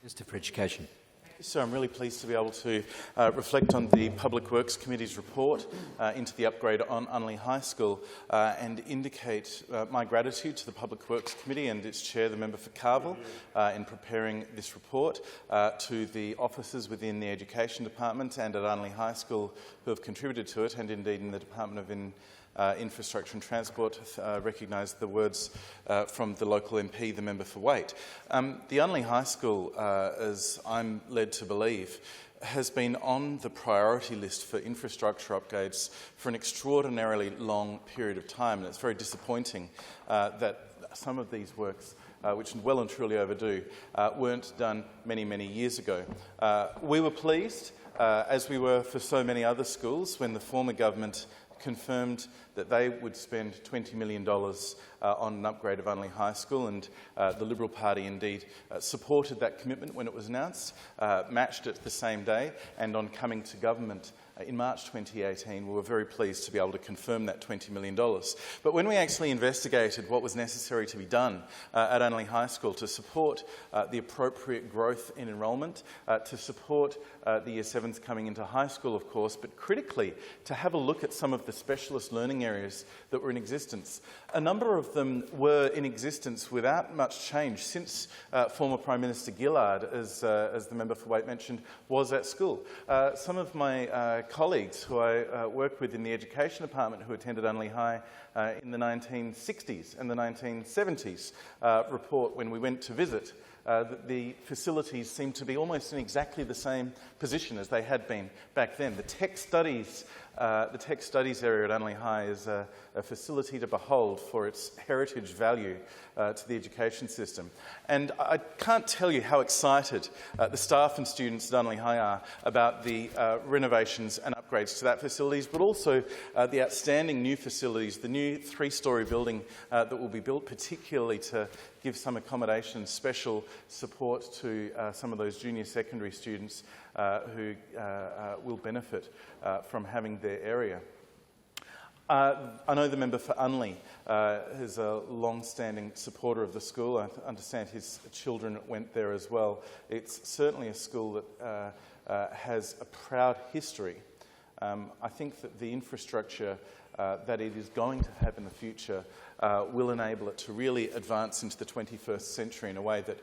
Minister for Education. So I'm really pleased to be able to reflect on the Public Works Committee's report into the upgrade on Unley High School and indicate my gratitude to the Public Works Committee and its chair, the member for Carville, in preparing this report, to the officers within the Education Department and at Unley High School who have contributed to it, and indeed in the Department of Infrastructure and Transport, recognise the words from the local MP, the member for Waite. The Unley High School, as I'm led to believe, has been on the priority list for infrastructure upgrades for an extraordinarily long period of time, and it's very disappointing that some of these works, which are well and truly overdue, weren't done many, many years ago. We were pleased, as we were for so many other schools, when the former government confirmed that they would spend $20 million on an upgrade of Unley High School, and the Liberal Party indeed supported that commitment when it was announced, matched it the same day, and on coming to government in March 2018, we were very pleased to be able to confirm that $20 million. But when we actually investigated what was necessary to be done at Unley High School to support the appropriate growth in enrolment, to support the Year 7s coming into high school, of course, but critically to have a look at some of the specialist learning areas that were in existence. A number of them were in existence without much change since former Prime Minister Gillard, as the member for Waite mentioned, was at school. Some of my colleagues who I work with in the Education Department who attended Unley High in the 1960s and the 1970s report when we went to visit that the facilities seem to be almost in exactly the same position as they had been back then. The tech studies area at Unley High is a facility to behold for its heritage value to the education system. And I can't tell you how excited the staff and students at Unley High are about the renovations and upgrades to that facilities, but also the outstanding new facilities, the new 3-storey building that will be built particularly to give some accommodation, special support to some of those junior secondary students who will benefit from having their area. I know the member for Unley is a long-standing supporter of the school. I understand his children went there as well. It's certainly a school that has a proud history. I think that the infrastructure that it is going to have in the future will enable it to really advance into the 21st century in a way that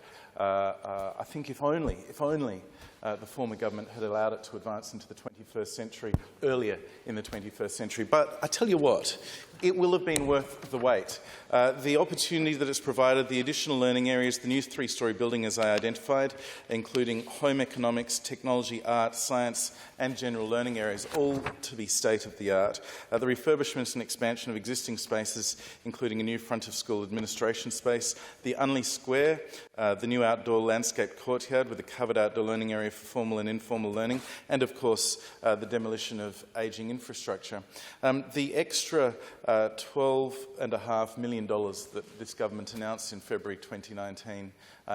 I think if only the former government had allowed it to advance into the 21st century earlier in the 21st century. But I tell you what, it will have been worth the wait. The opportunity that it's provided, the additional learning areas, the new 3-storey building as I identified, including home economics, technology, art, science and general learning areas, all to be state-of-the-art. The refurbishment and expansion of existing spaces, including a new front-of-school administration space, the Unley Square, the new outdoor landscape courtyard with a covered outdoor learning area for formal and informal learning, and of course the demolition of ageing infrastructure. The extra $12.5 million that this government announced in February 2019,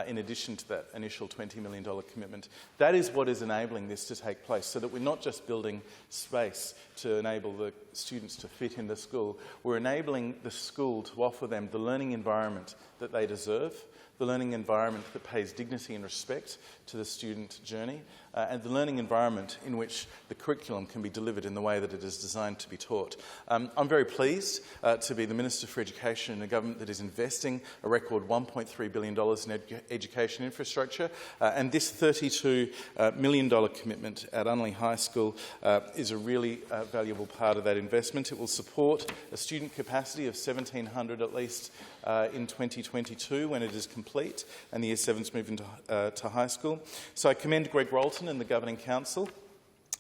in addition to that initial $20 million commitment, that is what is enabling this to take place, so that we're not just building space to enable the students to fit into school, we're enabling the school to offer them the learning environment that they deserve, the learning environment that pays dignity and respect to the student journey, and the learning environment in which the curriculum can be delivered in the way that it is designed to be taught. I'm very pleased to be the Minister for Education in a government that is investing a record $1.3 billion in education infrastructure, and this $32 million commitment at Unley High School is a really valuable part of that investment. It will support a student capacity of 1,700 at least in 2022 when it is complete and the Year 7s move into to high school. So I commend Greg Rolton and the Governing Council.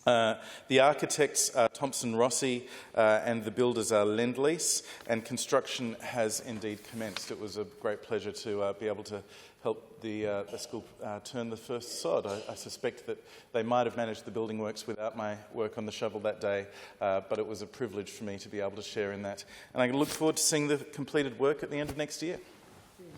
The architects are Thompson Rossi and the builders are Lend-Lease, and construction has indeed commenced. It was a great pleasure to be able to help the school turn the first sod. I suspect that they might have managed the building works without my work on the shovel that day, but it was a privilege for me to be able to share in that. And I look forward to seeing the completed work at the end of next year.